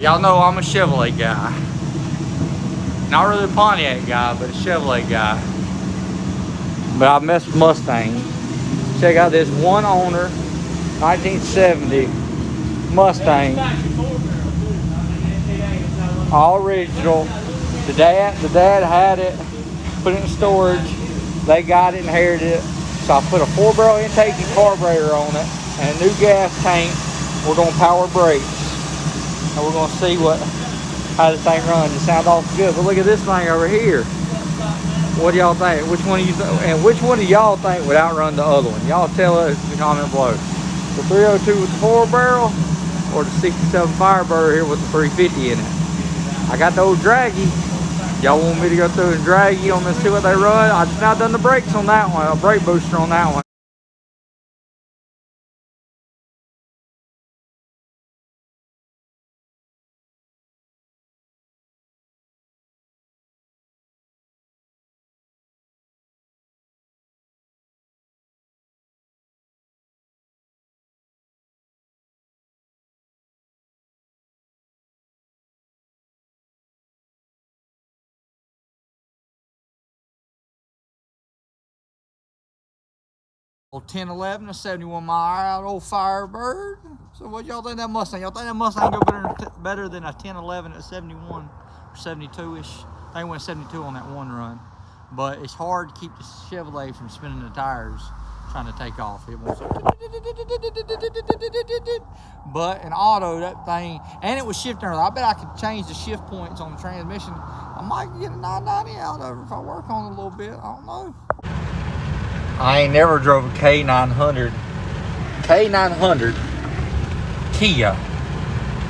Y'all know I'm a Chevrolet guy. Not really a Pontiac guy, but a Chevrolet guy. But I mess with Mustangs. Check out this one owner, 1970 Mustang. All original. The dad had it, put it in storage. They got it, inherited it. So I put a 4-barrel intake and carburetor on it and a new gas tank. We're gonna power brakes. And we're gonna see how this thing runs. It sounds awful good. But look at this thing over here. What do y'all think? Which one do y'all think would outrun the other one? Y'all tell us in the comment below. The 302 with the 4-barrel or the 67 Firebird here with the 350 in it. I got the old draggy. Y'all want me to go through and draggy on this, see what they run? I just now done the brakes on that one, a brake booster on that one. Old 1011, a 71 mile old Firebird. So what y'all think that Mustang? Y'all think that Mustang go better than a 1011 at 71 or 72-ish? They went 72 on that one run. But it's hard to keep the Chevrolet from spinning the tires trying to take off. It wants but in auto, that thing, and it was shifting early. I bet I could change the shift points on the transmission. I might get a 990 out of it if I work on it a little bit. I don't know. I ain't never drove a K900 Kia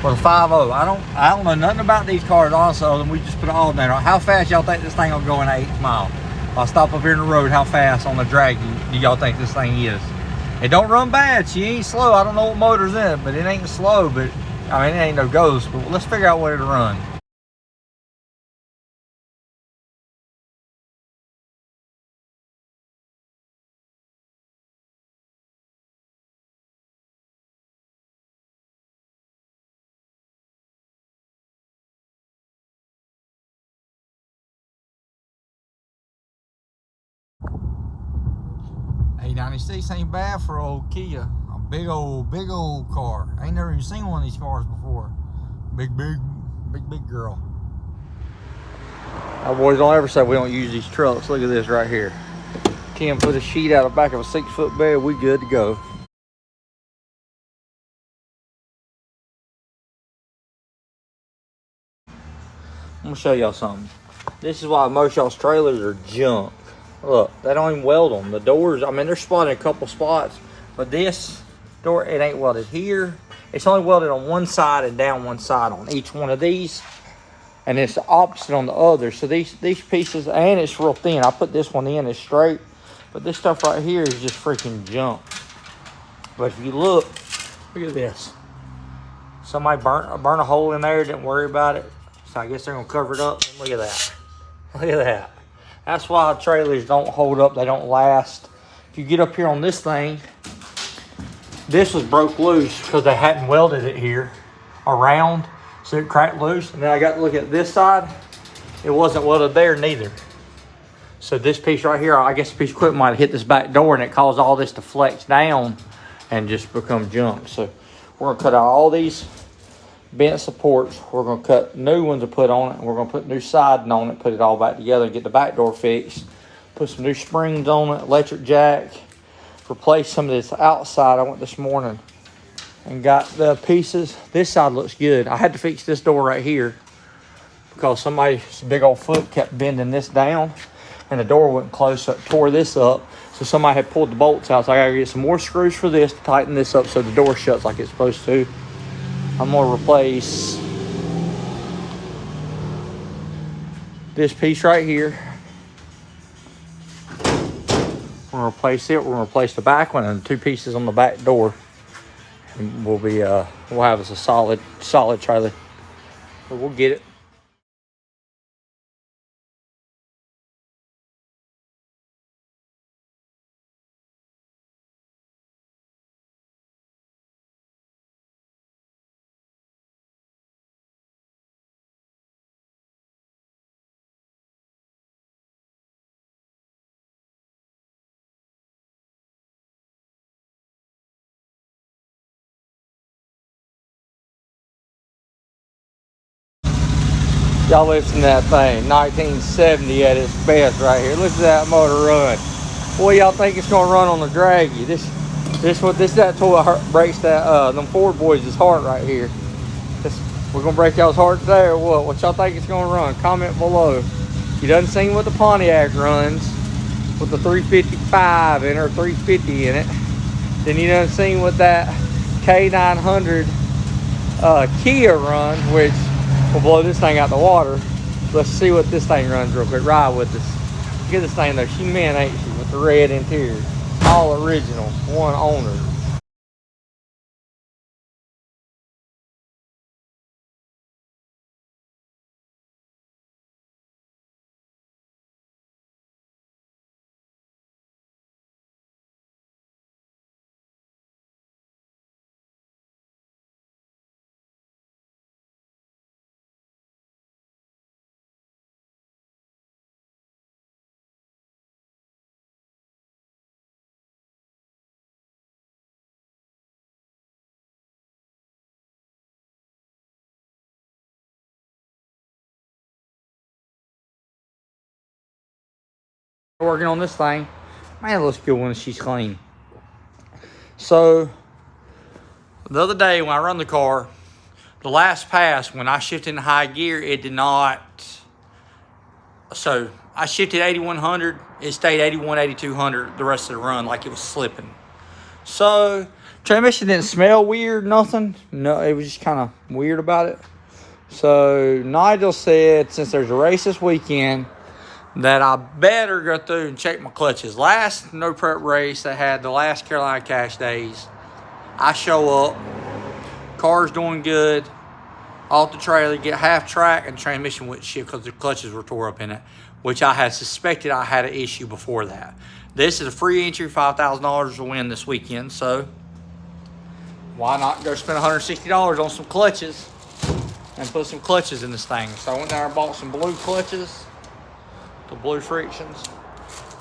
with a 5.0. I don't know nothing about these cars also, and we just put an alternator on. How fast y'all think this thing will go in an 8 mile? If I stop up here in the road, how fast on the draggy do y'all think this thing is? It don't run bad. She ain't slow. I don't know what motor's in it, but it ain't slow. But I mean, it ain't no ghost. But let's figure out what it'll run. A96 ain't bad for old Kia. A big old car. I ain't never even seen one of these cars before. Big girl. Our boys don't ever say we don't use these trucks. Look at this right here. Tim put a sheet out the back of a 6-foot bed. We good to go. I'm gonna show y'all something. This is why most y'all's trailers are junk. Look, they don't even weld them. The doors, I mean, they're spotted in a couple spots, but this door, it ain't welded here. It's only welded on one side and down one side on each one of these, and it's the opposite on the other. So these pieces, and it's real thin. I put this one in, it's straight, but this stuff right here is just freaking junk. But if you look at this. Somebody burnt a hole in there, didn't worry about it. So I guess they're gonna cover it up. Look at that. Look at that. That's why trailers don't hold up, they don't last. If you get up here on this thing, this was broke loose because they hadn't welded it here around, so it cracked loose. And then I got to look at this side, it wasn't welded there neither. So this piece right here, I guess a piece of equipment might have hit this back door and it caused all this to flex down and just become junk. So we're gonna cut out all these bent supports. We're gonna cut new ones to put on it, and we're gonna put new siding on it, put it all back together, and get the back door fixed. Put some new springs on it, electric jack, replace some of this outside. I went this morning and got the pieces. This side looks good. I had to fix this door right here because somebody's big old foot kept bending this down and the door wouldn't close, so it tore this up. So somebody had pulled the bolts out, so I gotta get some more screws for this to tighten this up so the door shuts like it's supposed to. I'm gonna replace this piece right here. We're gonna replace it. We're gonna replace the back one and the 2 pieces on the back door. And we'll have us a solid trailer. But we'll get it. Y'all listen to that thing. 1970 at its best right here. Look at that motor run. Boy, y'all think it's gonna run on the draggy. That's what breaks that them Ford boys' heart right here. We're gonna break y'all's heart today or what? What y'all think it's gonna run? Comment below. You done seen what the Pontiac runs with the 355 in it or 350 in it. Then you done seen what that K900 Kia run, which will blow this thing out the water. Let's see what this thing runs real quick. Ride with us. Look at this thing though. She meant, ain't she? With the red interior. All original. One owner. Working on this thing. Man, it looks good when she's clean. So, the other day when I run the car, the last pass, when I shifted into high gear, it did not. So, I shifted 8100. It stayed 81, 8200 the rest of the run like it was slipping. So, transmission didn't smell weird, nothing. No, it was just kind of weird about it. So, Nigel said, since there's a race this weekend, that I better go through and check my clutches. Last no prep race that had the last Carolina Cash days, I show up, car's doing good, off the trailer, get half track, and transmission wouldn't shift because the clutches were tore up in it, which I had suspected I had an issue before that. This is a free entry, $5,000 to win this weekend, so why not go spend $160 on some clutches and put some clutches in this thing. So I went there and bought some blue clutches. The blue frictions.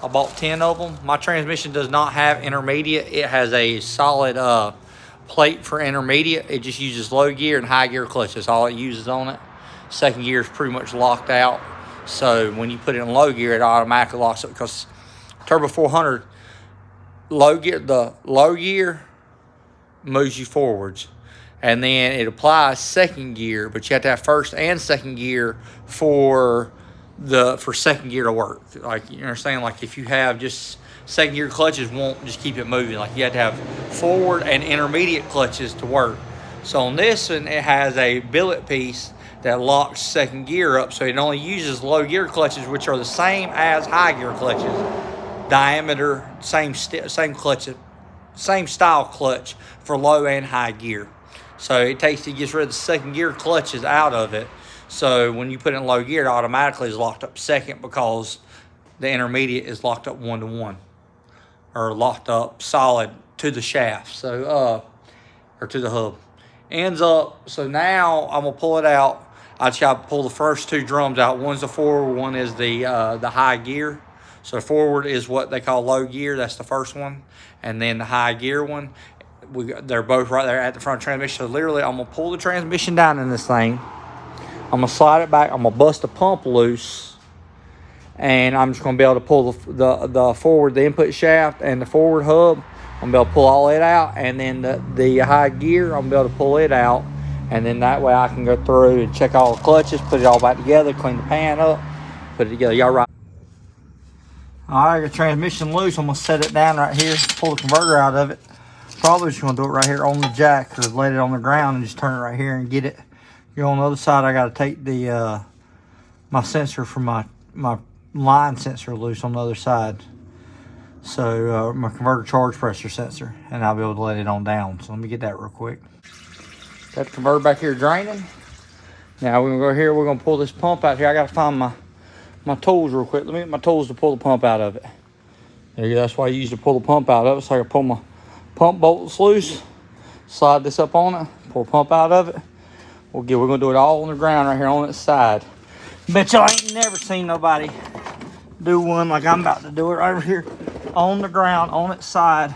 I bought 10 of them. My transmission does not have intermediate. It has a solid plate for intermediate. It just uses low gear and high gear clutches. All it uses on it. Second gear is pretty much locked out. So when you put it in low gear, it automatically locks up because Turbo 400 the low gear moves you forwards. And then it applies second gear, but you have to have first and second gear for second gear to work. Like, you understand, like if you have just second gear clutches won't just keep it moving. Like you have to have forward and intermediate clutches to work. So on this one, it has a billet piece that locks second gear up. So it only uses low gear clutches, which are the same as high gear clutches. Diameter, same clutch, same style clutch for low and high gear. So it gets rid of the second gear clutches out of it. So when you put it in low gear, it automatically is locked up second because the intermediate is locked up 1-to-1 or locked up solid to the shaft. So, or to the hub. Ends up, so now I'm gonna pull it out. I try to pull the first two drums out. One's the forward, one is the high gear. So forward is what they call low gear. That's the first one. And then the high gear one, they're both right there at the front of the transmission. So literally, I'm gonna pull the transmission down in this thing. I'm going to slide it back. I'm going to bust the pump loose. And I'm just going to be able to pull the forward, the input shaft and the forward hub. I'm going to be able to pull all it out. And then the high gear, I'm going to be able to pull it out. And then that way I can go through and check all the clutches, put it all back together, clean the pan up, put it together. Y'all right. All right, I got the transmission loose. I'm going to set it down right here, pull the converter out of it. Probably just going to do it right here on the jack or lay it on the ground and just turn it right here and get it. Here on the other side, I got to take the my sensor from my line sensor loose on the other side. So my converter charge pressure sensor, and I'll be able to let it on down. So let me get that real quick. Got the converter back here draining. Now we're gonna go here. We're gonna pull this pump out here. I got to find my tools real quick. Let me get my tools to pull the pump out of it. There you go. That's why I used to pull the pump out of it. So I can pull my pump bolts loose, slide this up on it, pull the pump out of it. We're gonna do it all on the ground right here on its side. Bet y'all ain't never seen nobody do one like I'm about to do it right over here on the ground, on its side,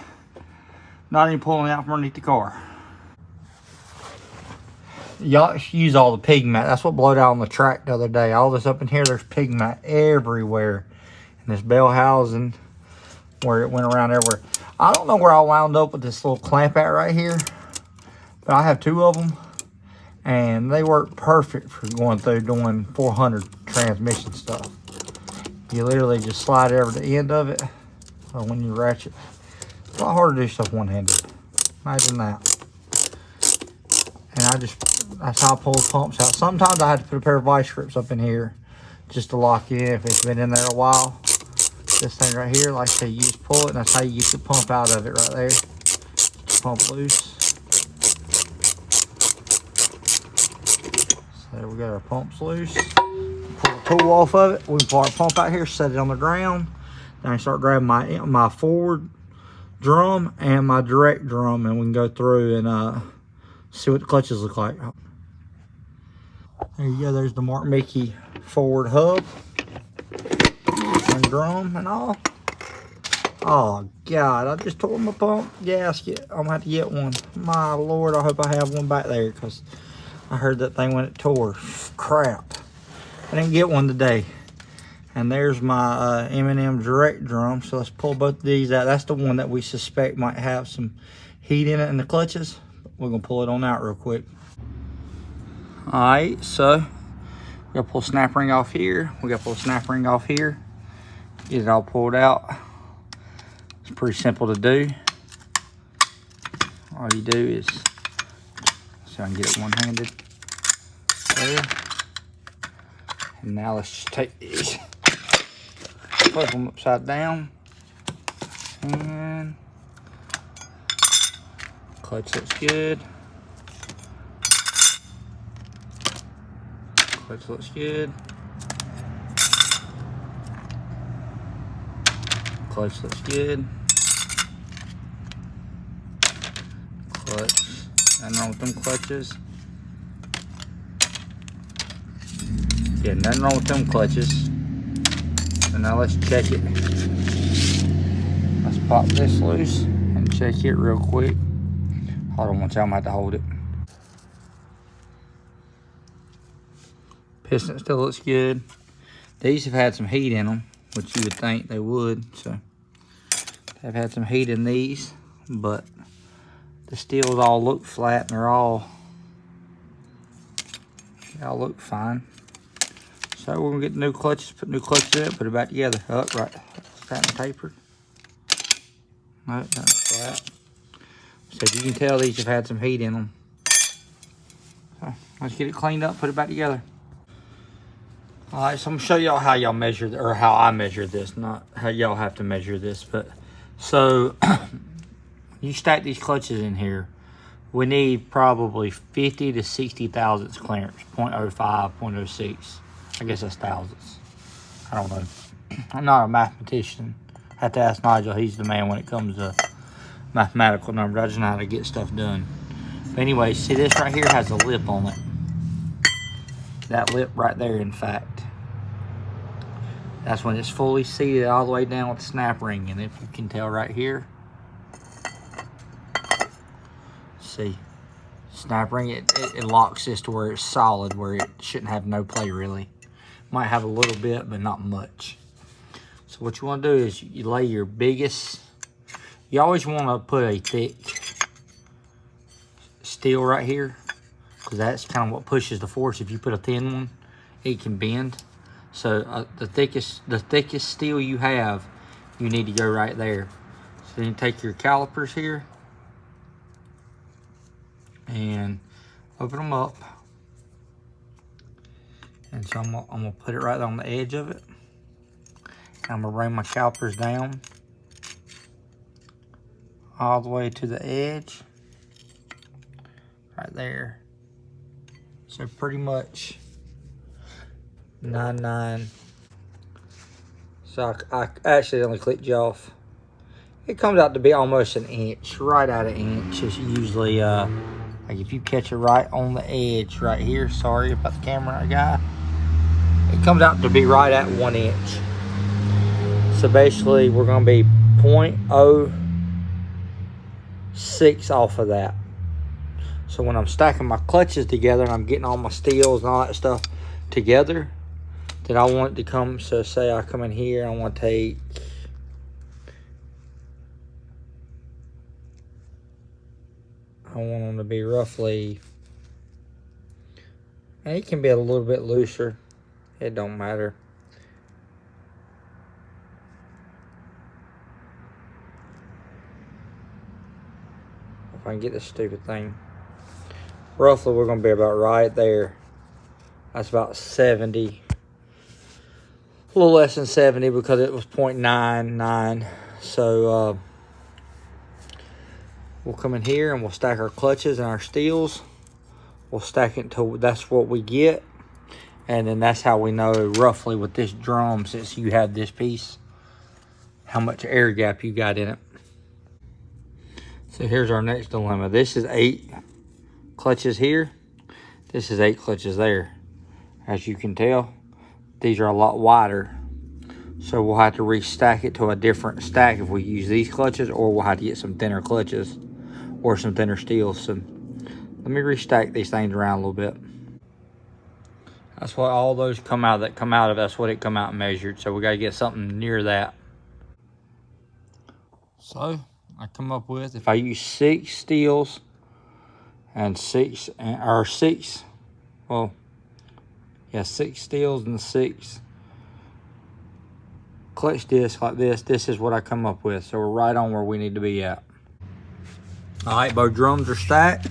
not even pulling it out from underneath the car. Y'all use all the pig mat. That's what blowed out on the track the other day. All this up in here, there's pig mat everywhere. And this bell housing where it went around everywhere. I don't know where I wound up with this little clamp at right here, but I have 2 of them. And they work perfect for going through doing 400 transmission stuff. You literally just slide it over the end of it. So when you ratchet, it's a lot harder to do stuff one-handed. Imagine that. And that's how I pull the pumps out. Sometimes I have to put a pair of vice grips up in here just to lock it in if it's been in there a while. This thing right here, like I say, you just pull it, and that's how you get the pump out of it right there. Get the pump loose. There we got our pumps loose. Pull the tool off of it. We can pull our pump out here, set it on the ground. Then I start grabbing my forward drum and my direct drum, and we can go through and see what the clutches look like. There you go. There's the Mark Mickey forward hub and drum and all. Oh God! I just tore my pump gasket. I'm gonna have to get one. My Lord! I hope I have one back there because I heard that thing when it tore. Crap. I didn't get one today. And there's my M&M direct drum. So let's pull both of these out. That's the one that we suspect might have some heat in it in the clutches. We're going to pull it on out real quick. Alright, so we got to pull the snap ring off here. We got to pull the snap ring off here. Get it all pulled out. It's pretty simple to do. All you do is, so I can get it one-handed. There. And now let's just take these, flip them upside down, and clutch looks good. Clutch looks good. Clutch looks good. Clutch. Nothing wrong with them clutches. Yeah, nothing wrong with them clutches. So now let's check it. Let's pop this loose and check it real quick. Hold on one second, I'm gonna have to hold it. Piston still looks good. These have had some heat in them, which you would think they would. So they've had some heat in these, but the steels all look flat and they all look fine. So we're gonna get new clutches, put new clutches in it, put it back together. Oh, right, flat and tapered. No, that's flat. So if you can tell, these have had some heat in them. So let's get it cleaned up, put it back together. All right, so I'm gonna show y'all how y'all measure, or how I measure this, not how y'all have to measure this. But so you stack these clutches in here. We need probably 50 to 60 thousandths clearance, 0.05, 0.06. I guess that's thousandths. I don't know. I'm not a mathematician. I have to ask Nigel. He's the man when it comes to mathematical numbers. I just know how to get stuff done. But anyway, see this right here has a lip on it. That lip right there, in fact. That's when it's fully seated all the way down with the snap ring. And if you can tell right here. See. Snap ring, it locks this to where it's solid, where it shouldn't have no play really. Might have a little bit, but not much. So what you want to do is you lay your biggest, you always want to put a thick steel right here, because that's kind of what pushes the force. If you put a thin one, it can bend. So the thickest steel you have, you need to go right there. So then you take your calipers here and open them up. And so I'm gonna put it right on the edge of it. I'm gonna bring my calipers down all the way to the edge, right there. So pretty much 9.9. So I accidentally clicked you off. It comes out to be almost an inch, right at an inch. It's usually like if you catch it right on the edge right here. Sorry about the camera guy. It comes out to be right at 1 inch. So basically we're gonna be 0.06 off of that. So when I'm stacking my clutches together and I'm getting all my steels and all that stuff together, then I want it to come, so say I come in here, I want to take, I want them to be roughly, and it can be a little bit looser, it don't matter. If I can get this stupid thing. Roughly we're gonna be about right there. That's about 70. A little less than 70 because it was 0.99. So we'll come in here and we'll stack our clutches and our steels. We'll stack it until that's what we get. And then that's how we know roughly with this drum, since you have this piece, how much air gap you got in it. So here's our next dilemma. This is 8 clutches here. This is 8 clutches there. As you can tell, these are a lot wider. So we'll have to restack it to a different stack if we use these clutches, or we'll have to get some thinner clutches or some thinner steels. So let me restack these things around a little bit. That's what all those come out of. That's what it come out and measured. So we got to get something near that. So I come up with, if I use 6 steels and 6 steels and 6 clutch discs like this. This is what I come up with. So we're right on where we need to be at. All right, both drums are stacked,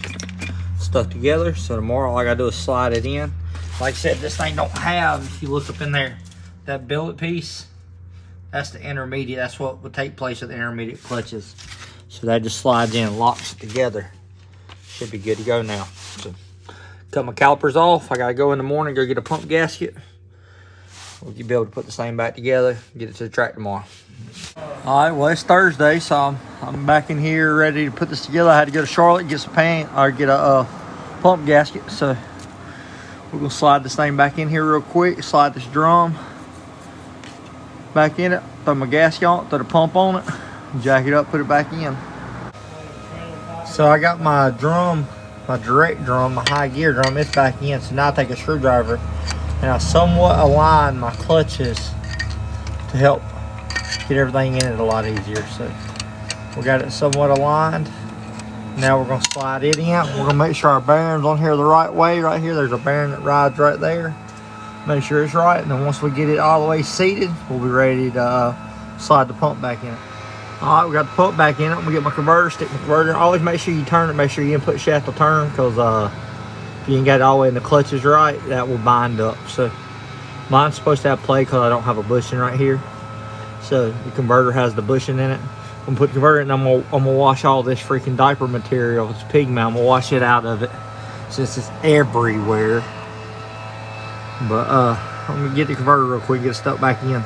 stuck together. So tomorrow all I gotta do is slide it in. Like I said, this thing don't have, if you look up in there, that billet piece, that's the intermediate. That's what would take place with the intermediate clutches. So that just slides in and locks it together. Should be good to go now. So cut my calipers off. I gotta go in the morning, go get a pump gasket. We'll be able to put this thing back together, get it to the track tomorrow. All right, well, it's Thursday, so I'm back in here ready to put this together. I had to go to Charlotte and get some paint, or get a pump gasket. So we're gonna slide this thing back in here real quick, slide this drum back in it, throw my gasket on it, throw the pump on it, jack it up, put it back in. So I got my drum, my direct drum, my high gear drum, it's back in. So now I take a screwdriver and I somewhat align my clutches to help get everything in it a lot easier. So we got it somewhat aligned. Now we're gonna slide it in. We're gonna make sure our bearings on here the right way. Right here, there's a bearing that rides right there. Make sure it's right, and then once we get it all the way seated, we'll be ready to slide the pump back in it. All right, we got the pump back in it. I'm gonna get my converter, stick my converter in. Always make sure you turn it, make sure your input shaft will turn, because if you ain't got it all the way in the clutches right, that will bind up. So mine's supposed to have play because I don't have a bushing right here. So the converter has the bushing in it. I'm gonna put the converter in, and I'm gonna wash all this freaking diaper material. It's pigment. I'm gonna wash it out of it since it's everywhere. But I'm gonna get the converter real quick, get it stuck back in.